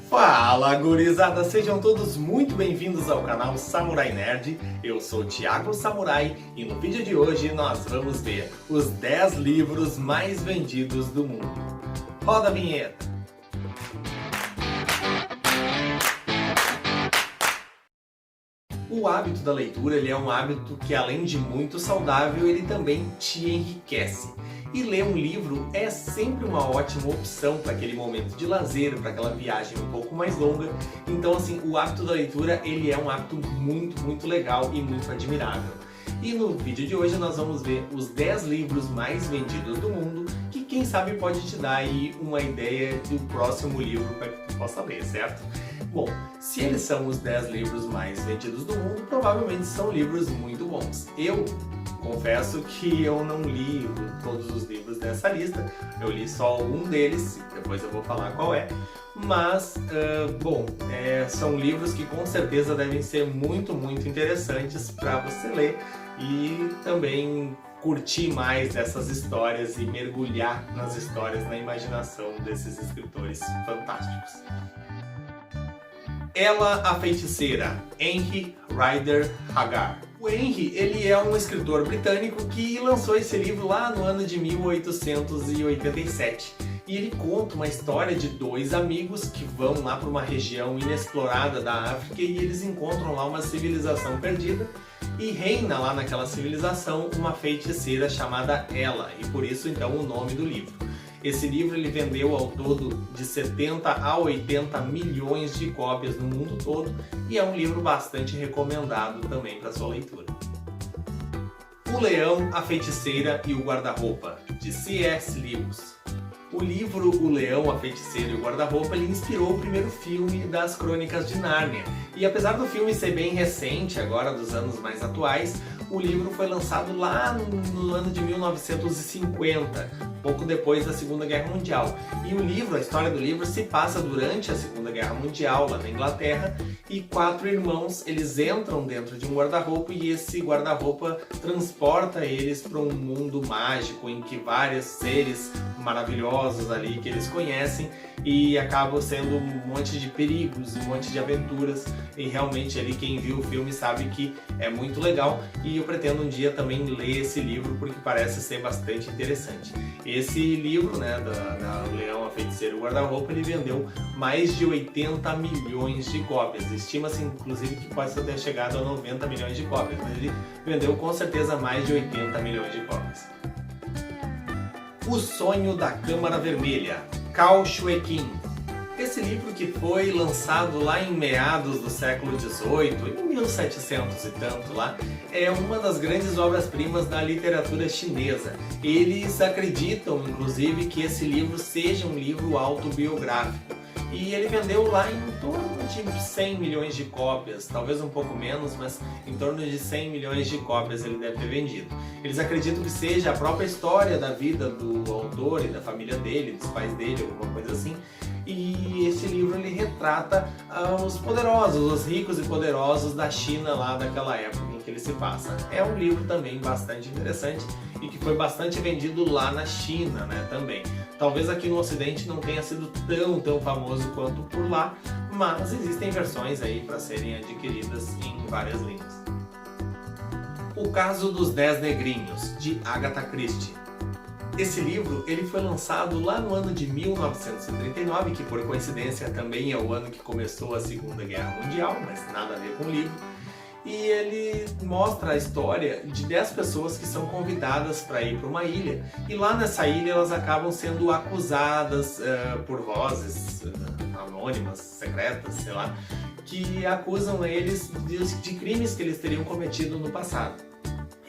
Fala, gurizada! Sejam todos muito bem-vindos ao canal Samurai Nerd. Eu sou o Thiago Samurai e no vídeo de hoje nós vamos ver os 10 livros mais vendidos do mundo. Roda a vinheta! O hábito da leitura ele é um hábito que, além de muito saudável, ele também te enriquece. E ler um livro é sempre uma ótima opção para aquele momento de lazer, para aquela viagem um pouco mais longa. Então, assim, o hábito da leitura ele é um hábito muito legal e muito admirável. E no vídeo de hoje nós vamos ver os 10 livros mais vendidos do mundo, que quem sabe pode te dar aí uma ideia do próximo livro para que tu possa ler, certo? Bom, se eles são os 10 livros mais vendidos do mundo, provavelmente são livros muito bons. Eu confesso que eu não li todos os livros dessa lista, eu li só algum deles, depois eu vou falar qual é. Mas, são livros que com certeza devem ser muito interessantes para você ler e também curtir mais dessas histórias e mergulhar nas histórias, na imaginação desses escritores fantásticos. Ela, a Feiticeira, Henry Rider Haggard. O Henry, ele é um escritor britânico que lançou esse livro lá no ano de 1887. E ele conta uma história de dois amigos que vão lá para uma região inexplorada da África e eles encontram lá uma civilização perdida e reina lá naquela civilização uma feiticeira chamada Ela, e por isso então o nome do livro. Esse livro ele vendeu ao todo de 70 a 80 milhões de cópias no mundo todo e é um livro bastante recomendado também para sua leitura. O Leão, a Feiticeira e o Guarda-Roupa, de C.S. Lewis. O livro O Leão, a Feiticeira e o Guarda-Roupa ele inspirou o primeiro filme das Crônicas de Nárnia. E apesar do filme ser bem recente, agora dos anos mais atuais, o livro foi lançado lá no ano de 1950, pouco depois da Segunda Guerra Mundial. E o livro, a história do livro, se passa durante a Segunda Guerra Mundial, lá na Inglaterra, e 4 irmãos, eles entram dentro de um guarda-roupa e esse guarda-roupa transporta eles para um mundo mágico em que vários seres maravilhosos ali que eles conhecem e acabam sendo um monte de perigos, um monte de aventuras, e realmente ali quem viu o filme sabe que é muito legal e eu pretendo um dia também ler esse livro porque parece ser bastante interessante. Esse livro, né, da Leão, a Feiticeira e o Guarda-Roupa, ele vendeu mais de 80 milhões de cópias. Estima-se inclusive que pode ter chegado a 90 milhões de cópias, mas ele vendeu com certeza mais de 80 milhões de cópias. O Sonho da Câmara Vermelha, Cao Shui-kin. Esse livro que foi lançado lá em meados do século XVIII, em 1700 e tanto lá, é uma das grandes obras-primas da literatura chinesa. Eles acreditam, inclusive, que esse livro seja um livro autobiográfico. E ele vendeu lá em torno de 100 milhões de cópias, talvez um pouco menos, mas em torno de 100 milhões de cópias ele deve ter vendido. Eles acreditam que seja a própria história da vida do autor e da família dele, dos pais dele, alguma coisa assim. E esse livro ele retrata os poderosos, os ricos e poderosos da China lá daquela época em que ele se passa. É um livro também bastante interessante e que foi bastante vendido lá na China, né, também. Talvez aqui no Ocidente não tenha sido tão famoso quanto por lá, mas existem versões aí para serem adquiridas em várias línguas. O Caso dos 10 Negrinhos, de Agatha Christie. Esse livro ele foi lançado lá no ano de 1939, que por coincidência também é o ano que começou a Segunda Guerra Mundial, mas nada a ver com o livro. E ele mostra a história de 10 pessoas que são convidadas para ir para uma ilha. E lá nessa ilha elas acabam sendo acusadas por vozes anônimas, secretas, sei lá, que acusam eles de crimes que eles teriam cometido no passado.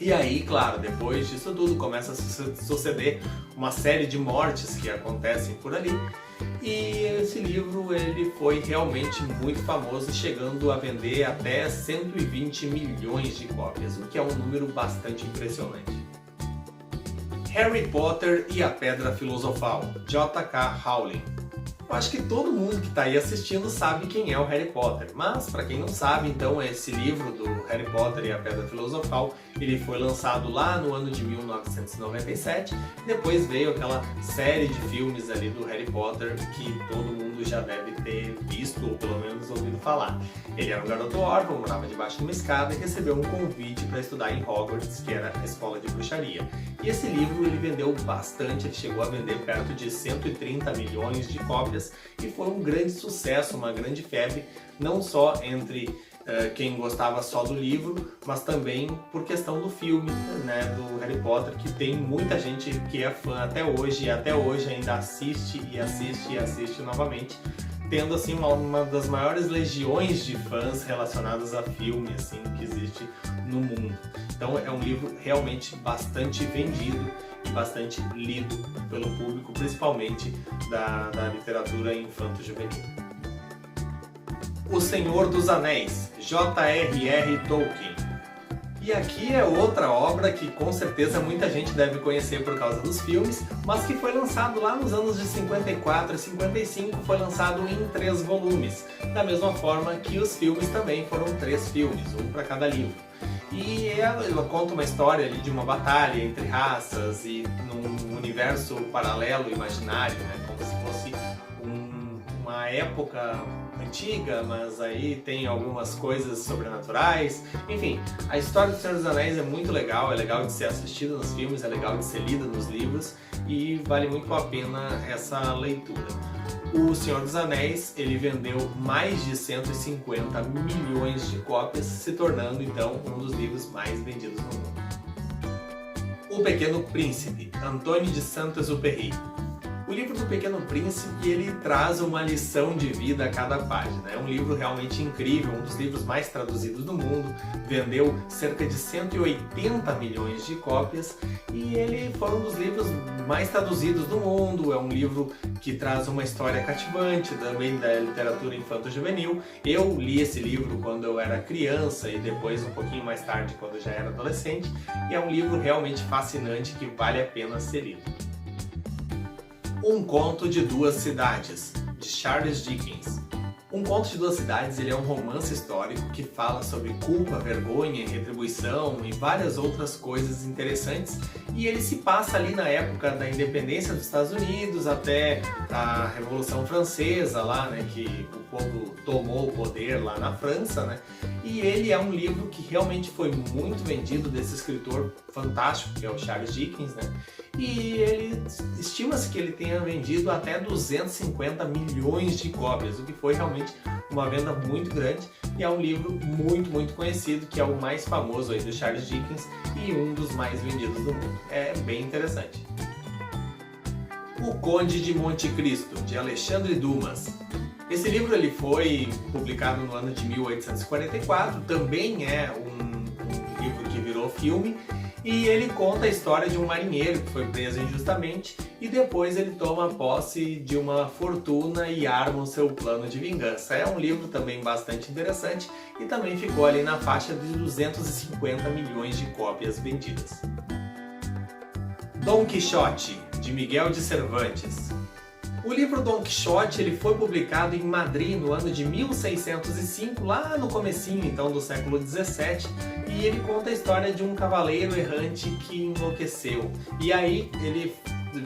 E aí, claro, depois disso tudo começa a suceder uma série de mortes que acontecem por ali. E esse livro ele foi realmente muito famoso, chegando a vender até 120 milhões de cópias, o que é um número bastante impressionante. Harry Potter e a Pedra Filosofal, J.K. Rowling. Eu acho que todo mundo que está aí assistindo sabe quem é o Harry Potter, mas para quem não sabe, então esse livro do Harry Potter e a Pedra Filosofal, ele foi lançado lá no ano de 1997, depois veio aquela série de filmes ali do Harry Potter que todo mundo já deve ter visto ou pelo menos ouvido falar. Ele era um garoto órfão, morava debaixo de uma escada e recebeu um convite para estudar em Hogwarts, que era a escola de bruxaria. E esse livro ele vendeu bastante, ele chegou a vender perto de 130 milhões de cópias e foi um grande sucesso, uma grande febre, não só entre quem gostava só do livro, mas também por questão do filme, né, do Harry Potter, que tem muita gente que é fã até hoje, e até hoje ainda assiste e assiste e assiste novamente, tendo assim uma das maiores legiões de fãs relacionadas a filme assim, que existe no mundo. Então é um livro realmente bastante vendido e bastante lido pelo público, principalmente da literatura infanto-juvenil. O Senhor dos Anéis, J.R.R. Tolkien. E aqui é outra obra que com certeza muita gente deve conhecer por causa dos filmes, mas que foi lançado lá nos anos de 54 e 55, foi lançado em 3 volumes, da mesma forma que os filmes também foram 3 filmes, um para cada livro. E ela conta uma história ali de uma batalha entre raças e num universo paralelo, imaginário, né? Como se fosse uma época antiga, mas aí tem algumas coisas sobrenaturais. Enfim, a história do Senhor dos Anéis é muito legal, é legal de ser assistida nos filmes, é legal de ser lida nos livros e vale muito a pena essa leitura. O Senhor dos Anéis, ele vendeu mais de 150 milhões de cópias, se tornando então um dos livros mais vendidos no mundo. O Pequeno Príncipe, Antônio de Saint-Exupéry. O livro do Pequeno Príncipe, ele traz uma lição de vida a cada página. É um livro realmente incrível, um dos livros mais traduzidos do mundo, vendeu cerca de 180 milhões de cópias e ele foi um dos livros mais traduzidos do mundo. É um livro que traz uma história cativante também da literatura infanto-juvenil. Eu li esse livro quando eu era criança e depois um pouquinho mais tarde quando eu já era adolescente, e é um livro realmente fascinante que vale a pena ser lido. Um Conto de Duas Cidades, de Charles Dickens. Um Conto de Duas Cidades, ele é um romance histórico que fala sobre culpa, vergonha, retribuição e várias outras coisas interessantes, e ele se passa ali na época da independência dos Estados Unidos até a Revolução Francesa lá, né, que o povo tomou o poder lá na França, né? E ele é um livro que realmente foi muito vendido, desse escritor fantástico que é o Charles Dickens, né? E ele estima-se que ele tenha vendido até 250 milhões de cópias, o que foi realmente uma venda muito grande, e é um livro muito conhecido, que é o mais famoso aí do Charles Dickens e um dos mais vendidos do mundo. É bem interessante. O Conde de Monte Cristo, de Alexandre Dumas. Esse livro ele foi publicado no ano de 1844, também é um livro que virou filme, e ele conta a história de um marinheiro que foi preso injustamente e depois ele toma posse de uma fortuna e arma o seu plano de vingança. É um livro também bastante interessante e também ficou ali na faixa de 250 milhões de cópias vendidas. Dom Quixote, de Miguel de Cervantes. O livro Dom Quixote ele foi publicado em Madrid no ano de 1605, lá no comecinho então do século 17, e ele conta a história de um cavaleiro errante que enlouqueceu. E aí ele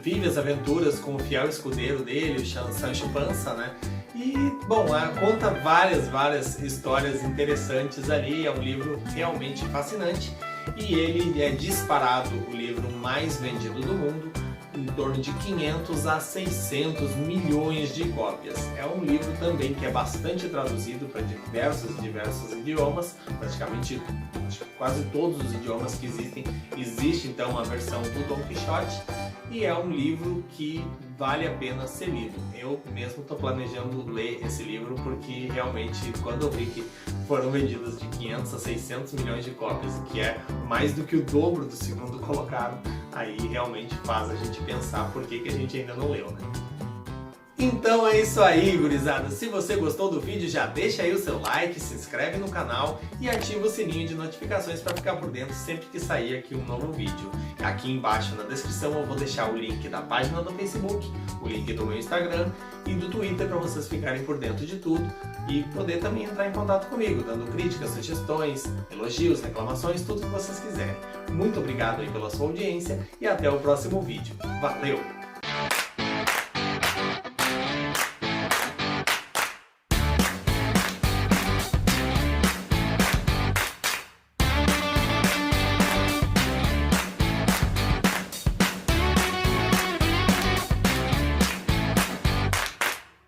vive as aventuras com o fiel escudeiro dele, o Sancho Panza, né? E, bom, conta várias histórias interessantes ali, é um livro realmente fascinante, e ele é disparado o livro mais vendido do mundo, em torno de 500 a 600 milhões de cópias. É um livro também que é bastante traduzido para diversos idiomas, praticamente quase todos os idiomas que existem, existe então uma versão do Dom Quixote, e é um livro que vale a pena ser lido. Eu mesmo estou planejando ler esse livro porque realmente quando eu vi que foram vendidas de 500 a 600 milhões de cópias, que é mais do que o dobro do segundo colocado, aí realmente faz a gente pensar por que a gente ainda não leu, né? Então é isso aí, gurizada. Se você gostou do vídeo, já deixa aí o seu like, se inscreve no canal e ativa o sininho de notificações para ficar por dentro sempre que sair aqui um novo vídeo. Aqui embaixo na descrição eu vou deixar o link da página do Facebook, o link do meu Instagram e do Twitter para vocês ficarem por dentro de tudo e poder também entrar em contato comigo, dando críticas, sugestões, elogios, reclamações, tudo que vocês quiserem. Muito obrigado aí pela sua audiência e até o próximo vídeo. Valeu!